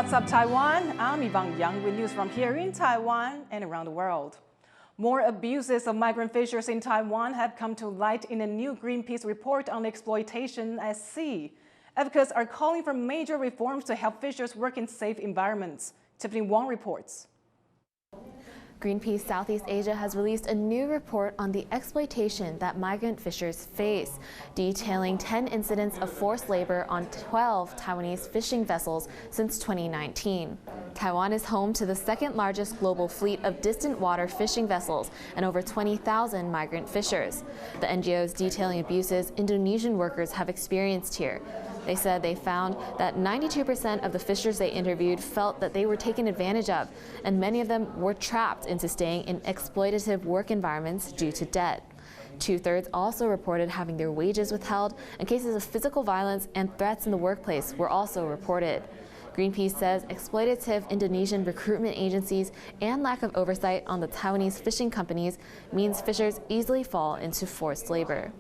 What's up, Taiwan? I'm Yvonne Yang with news from here in Taiwan and around the world. More abuses of migrant fishers in Taiwan have come to light in a new Greenpeace report on exploitation at sea. Advocates are calling for major reforms to help fishers work in safe environments. Tiffany Wong reports. Greenpeace Southeast Asia has released a new report on the exploitation that migrant fishers face, detailing 10 incidents of forced labor on 12 Taiwanese fishing vessels since 2019. Taiwan is home to the second largest global fleet of distant water fishing vessels and over 20,000 migrant fishers. The NGOs detailing abuses Indonesian workers have experienced here. They said they found that 92% of the fishers they interviewed felt that they were taken advantage of, and many of them were trapped into staying in exploitative work environments due to debt. 2/3 also reported having their wages withheld, and cases of physical violence and threats in the workplace were also reported. Greenpeace says exploitative Indonesian recruitment agencies and lack of oversight on the Taiwanese fishing companies means fishers easily fall into forced labor.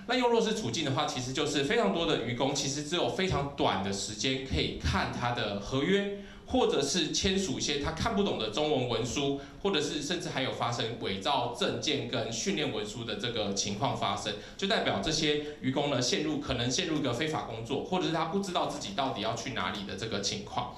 那用弱势处境的话，其实就是非常多的渔工，其实只有非常短的时间可以看他的合约，或者是签署一些他看不懂的中文文书，或者是甚至还有发生伪造证件跟训练文书的这个情况发生，就代表这些渔工呢可能陷入一个非法工作，或者是他不知道自己到底要去哪里的这个情况。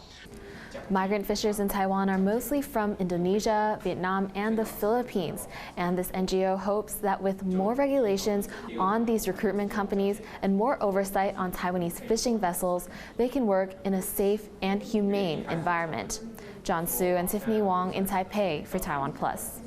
Migrant fishers in Taiwan are mostly from Indonesia, Vietnam, and the Philippines. And this NGO hopes that with more regulations on these recruitment companies and more oversight on Taiwanese fishing vessels, they can work in a safe and humane environment. John Su and Tiffany Wong in Taipei for TaiwanPlus.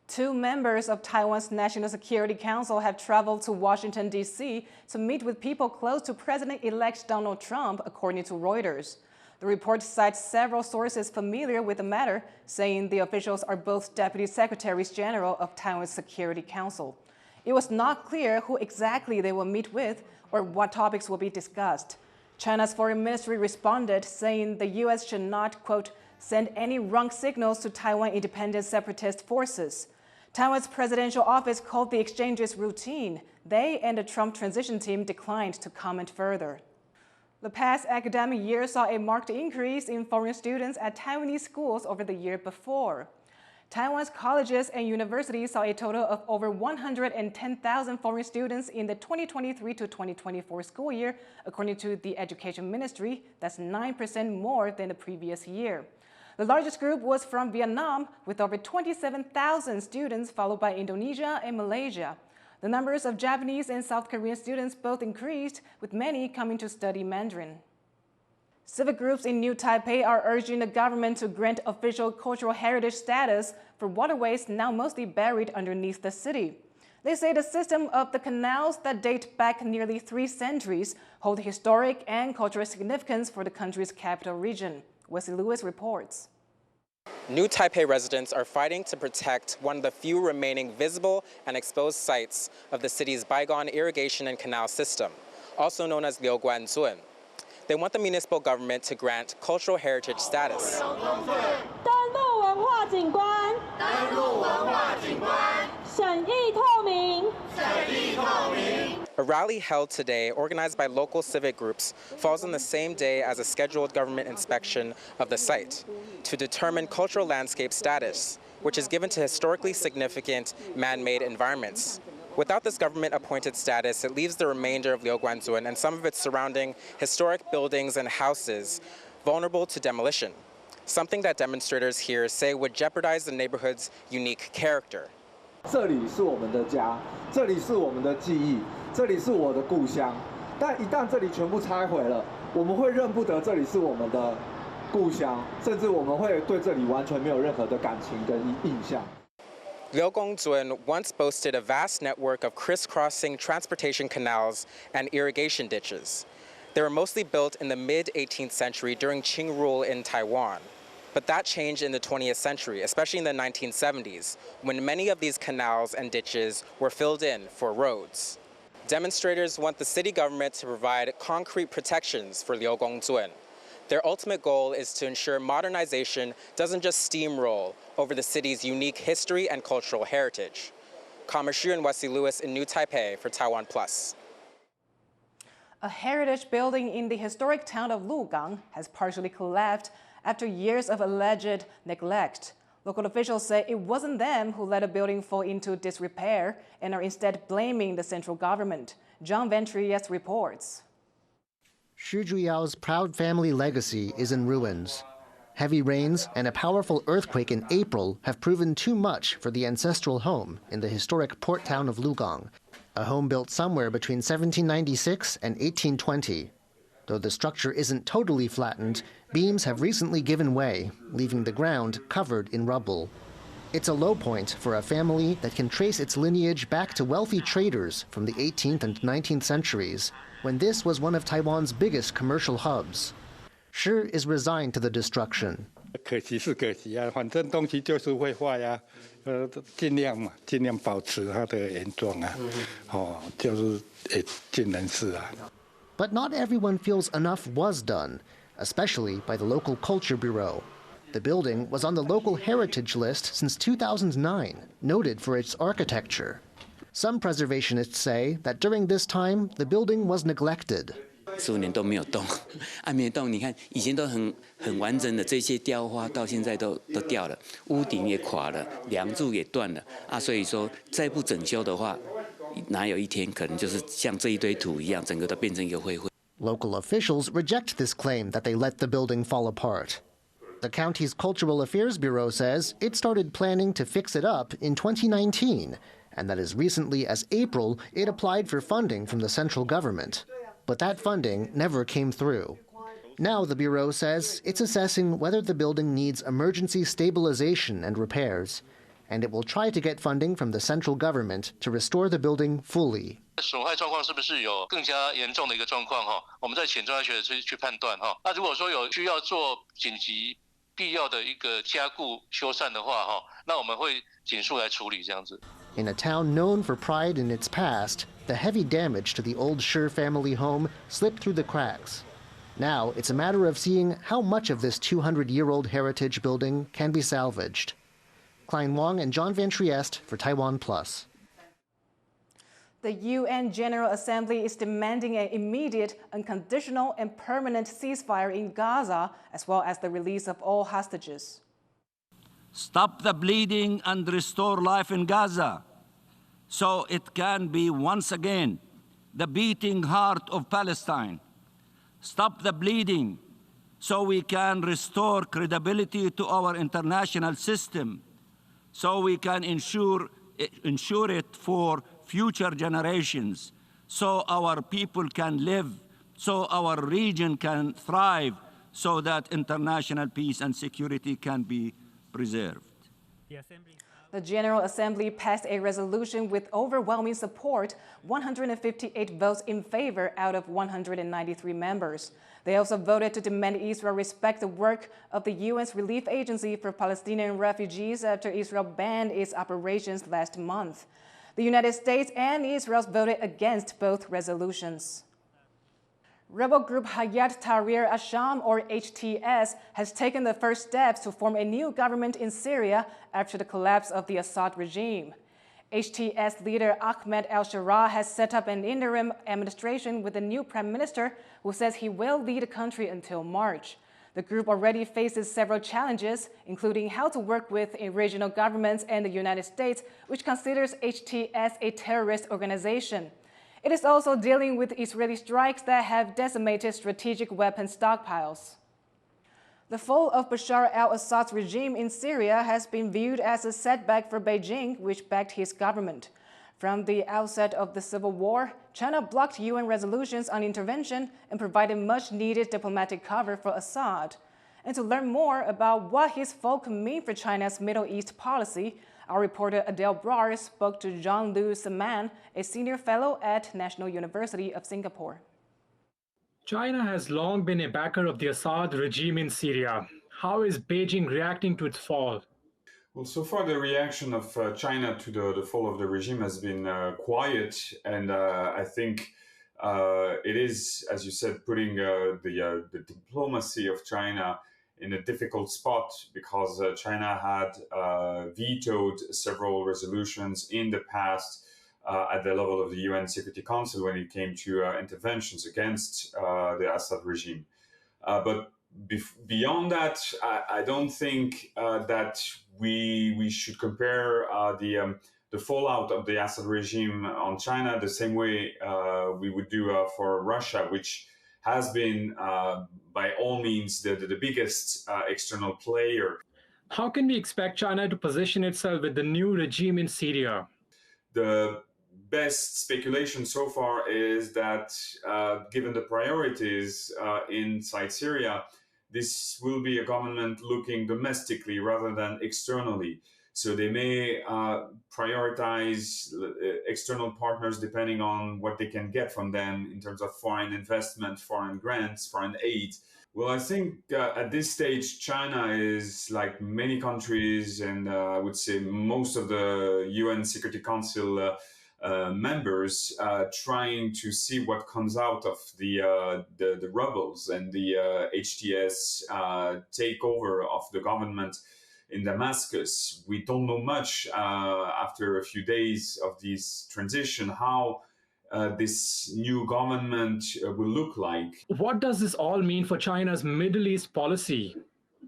2 members of Taiwan's National Security Council have traveled to Washington, D.C. to meet with people close to President-elect Donald Trump, according to Reuters. The report cites several sources familiar with the matter, saying the officials are both Deputy Secretaries General of Taiwan's Security Council. It was not clear who exactly they will meet with or what topics will be discussed. China's foreign ministry responded, saying the U.S. should not, quote, send any wrong signals to Taiwan independent separatist forces. Taiwan's presidential office called the exchanges routine. They and the Trump transition team declined to comment further. The past academic year saw a marked increase in foreign students at Taiwanese schools over the year before. Taiwan's colleges and universities saw a total of over 110,000 foreign students in the 2023 to 2024 school year, according to the Education Ministry. That's 9% more than the previous year. The largest group was from Vietnam, with over 27,000 students, followed by Indonesia and Malaysia. The numbers of Japanese and South Korean students both increased, with many coming to study Mandarin. Civic groups in New Taipei are urging the government to grant official cultural heritage status for waterways now mostly buried underneath the city. They say the system of the canals that date back nearly 3 centuries hold historic and cultural significance for the country's capital region. Wesley Lewis reports. New Taipei residents are fighting to protect one of the few remaining visible and exposed sites of the city's bygone irrigation and canal system, also known as Liuguanzun. They want the municipal government to grant cultural heritage status. A rally held today, organized by local civic groups, falls on the same day as a scheduled government inspection of the site to determine cultural landscape status, which is given to historically significant man-made environments. Without this government-appointed status, it leaves the remainder of Liuguanzun and some of its surrounding historic buildings and houses vulnerable to demolition, something that demonstrators here say would jeopardize the neighborhood's unique character. 这里是我们的家，这里是我们的记忆，这里是我的故乡。但一旦这里全部拆毁了，我们会认不得这里是我们的故乡，甚至我们会对这里完全没有任何的感情跟印象。 Liuguanzun once boasted a vast network of crisscrossing transportation canals and irrigation ditches. They were mostly built in the mid-18th century during Qing rule in Taiwan. But that changed in the 20th century, especially in the 1970s, when many of these canals and ditches were filled in for roads. Demonstrators want the city government to provide concrete protections for Liuguanzun. Their ultimate goal is to ensure modernization doesn't just steamroll over the city's unique history and cultural heritage. Kama Xu and Wesley Lewis in New Taipei for TaiwanPlus. A heritage building in the historic town of Lukang has partially collapsed after years of alleged neglect. Local officials say it wasn't them who let a building fall into disrepair and are instead blaming the central government. John Van Trieste reports. Xu Juyao's proud family legacy is in ruins. Heavy rains and a powerful earthquake in April have proven too much for the ancestral home in the historic port town of Lukang, a home built somewhere between 1796 and 1820. Though the structure isn't totally flattened, beams have recently given way, leaving the ground covered in rubble. It's a low point for a family that can trace its lineage back to wealthy traders from the 18th and 19th centuries, when this was one of Taiwan's biggest commercial hubs. Shi is resigned to the destruction. 可惜是可惜啊，反正东西就是会坏啊，尽量保持它的原状啊，就是尽人事啊。 But not everyone feels enough was done, especially by the local culture bureau. The building was on the local heritage list since 2009, noted for its architecture. Some preservationists say that during this time, the building was neglected. 15年都没有动，没有动。你看，以前都很完整的这些雕花，到现在都掉了，屋顶也垮了，梁柱也断了啊。所以说，再不整修的话，哪有一天可能就是像这一堆土一样，整个都变成一个灰灰。 Local officials reject this claim that they let the building fall apart. The county's Cultural Affairs Bureau says it started planning to fix it up in 2019, and that as recently as April, it applied for funding from the central government. But that funding never came through. Now the Bureau says it's assessing whether the building needs emergency stabilization and repairs, and it will try to get funding from the central government to restore the building fully. 损害状况是不是有更加严重的一个状况哈？我们在请专家学者去判断哈。那如果说有需要做紧急必要的一个加固修缮的话哈，那我们会紧速来处理这样子。 In a town known for pride in its past, the heavy damage to the old Shi family home slipped through the cracks. Now it's a matter of seeing how much of this 200-year-old heritage building can be salvaged. Klein Wang and John Van Trieste for TaiwanPlus. The UN General Assembly is demanding an immediate, unconditional, and permanent ceasefire in Gaza, as well as the release of all hostages. Stop the bleeding and restore life in Gaza, so it can be once again the beating heart of Palestine. Stop the bleeding, so we can restore credibility to our international system, so we can ensure it for future generations, so our people can live, so our region can thrive, so that international peace and security can be preserved. The General Assembly passed a resolution with overwhelming support, 158 votes in favor out of 193 members. They also voted to demand Israel respect the work of the UN's Relief Agency for Palestinian refugees after Israel banned its operations last month. The United States and Israel voted against both resolutions. Rebel group Hayat Tahrir al-Sham, or HTS, has taken the first steps to form a new government in Syria after the collapse of the Assad regime. HTS leader Ahmed al-Sharaa has set up an interim administration with a new prime minister who says he will lead the country until March. The group already faces several challenges, including how to work with regional governments and the United States, which considers HTS a terrorist organization. It is also dealing with Israeli strikes that have decimated strategic weapon stockpiles. The fall of Bashar al-Assad's regime in Syria has been viewed as a setback for Beijing, which backed his government. From the outset of the civil war, China blocked UN resolutions on intervention and provided much-needed diplomatic cover for Assad. And to learn more about what his fall could mean for China's Middle East policy, our reporter Adele Brar spoke to Jean-Louis Saman, a senior fellow at National University of Singapore. China has long been a backer of the Assad regime in Syria. How is Beijing reacting to its fall? Well, so far the reaction of China to the fall of the regime has been quiet, and I think it is, as you said, putting the diplomacy of China in a difficult spot, because China had vetoed several resolutions in the past at the level of the UN Security Council when it came to interventions against the Assad regime. But beyond that, I don't think that we should compare the fallout of the Assad regime on China the same way we would do for Russia, which has been, by all means, the biggest external player. How can we expect China to position itself with the new regime in Syria? The best speculation so far is that, given the priorities inside Syria, this will be a government looking domestically rather than externally. So they may prioritize external partners depending on what they can get from them in terms of foreign investment, foreign grants, foreign aid. Well, I think at this stage, China is, like many countries, and I would say most of the UN Security Council members, trying to see what comes out of the rebels and the HTS takeover of the government in Damascus. We don't know much after a few days of this transition how this new government will look like. What does this all mean for China's Middle East policy?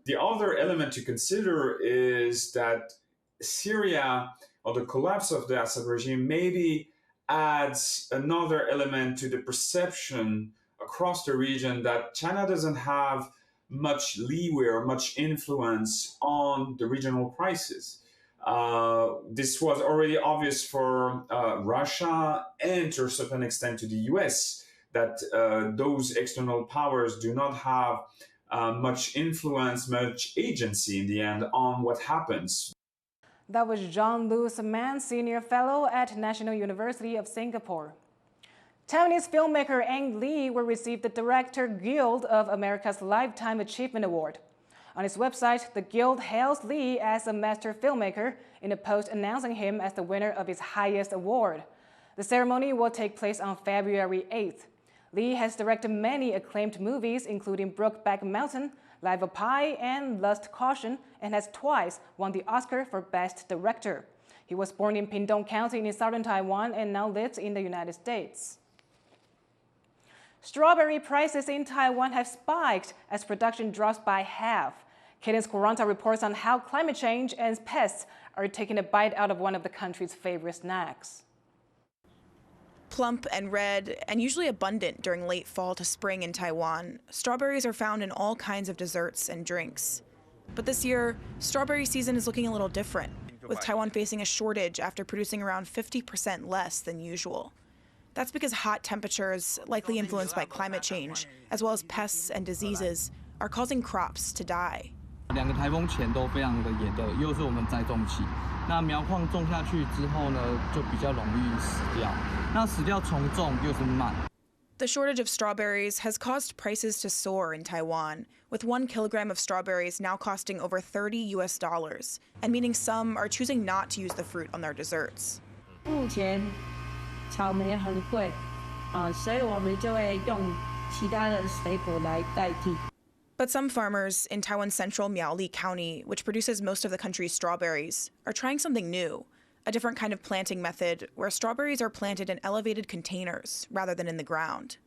The other element to consider is that Syria, or the collapse of the Assad regime, maybe adds another element to the perception across the region that China doesn't have much leeway or much influence on the regional crisis. This was already obvious for Russia and to a certain extent to the US, that those external powers do not have much influence, much agency in the end on what happens. That was Jean-Louis Mann, Senior Fellow at National University of Singapore. Taiwanese filmmaker Ang Lee will receive the Director Guild of America's Lifetime Achievement Award. On its website, the Guild hails Lee as a master filmmaker in a post announcing him as the winner of its highest award. The ceremony will take place on February 8th. Lee has directed many acclaimed movies, including Brokeback Mountain, Life of Pi, and Lust Caution, and has twice won the Oscar for Best Director. He was born in Pingtung County in southern Taiwan and now lives in the United States. Strawberry prices in Taiwan have spiked as production drops by half. Cadence Quaranta reports on how climate change and pests are taking a bite out of one of the country's favorite snacks. Plump and red, and usually abundant during late fall to spring in Taiwan, strawberries are found in all kinds of desserts and drinks. But this year, strawberry season is looking a little different, with Taiwan facing a shortage after producing around 50% less than usual. That's because hot temperatures, likely influenced by climate change, as well as pests and diseases, are causing crops to die. 2个台风前都非常的炎热，又是我们栽种期，那苗矿种下去之后呢，就比较容易死掉。那死掉重种又是慢。The shortage of strawberries has caused prices to soar in Taiwan, with 1 kilogram of strawberries now costing over $30, and meaning some are choosing not to use the fruit on their desserts. 目前草莓很贵，所以我们就会用其他的水果来代替。 But some farmers in Taiwan's central Miaoli County, which produces most of the country's strawberries, are trying something new, a different kind of planting method where strawberries are planted in elevated containers rather than in the ground.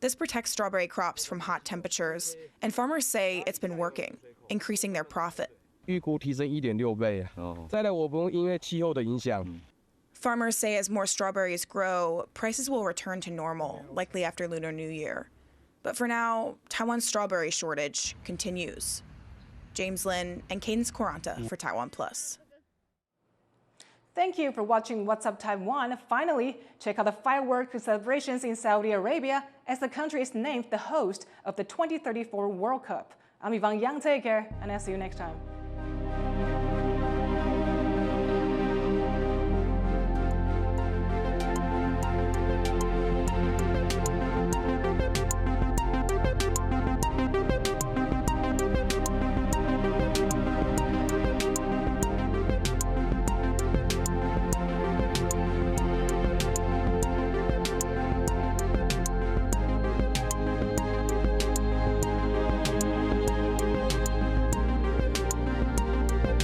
This protects strawberry crops from hot temperatures, and farmers say it's been working, increasing their profit. 预估提升1.6倍。再来，我们因为气候的影响。 Farmers say as more strawberries grow, prices will return to normal, likely after Lunar New Year. But for now, Taiwan's strawberry shortage continues. James Lin and Cadence Quaranta for TaiwanPlus. Thank you for watching What's Up Taiwan. Finally, check out the fireworks celebrations in Saudi Arabia as the country is named the host of the 2034 World Cup. I'm Yvonne Yang. Take care, and I'll see you next time.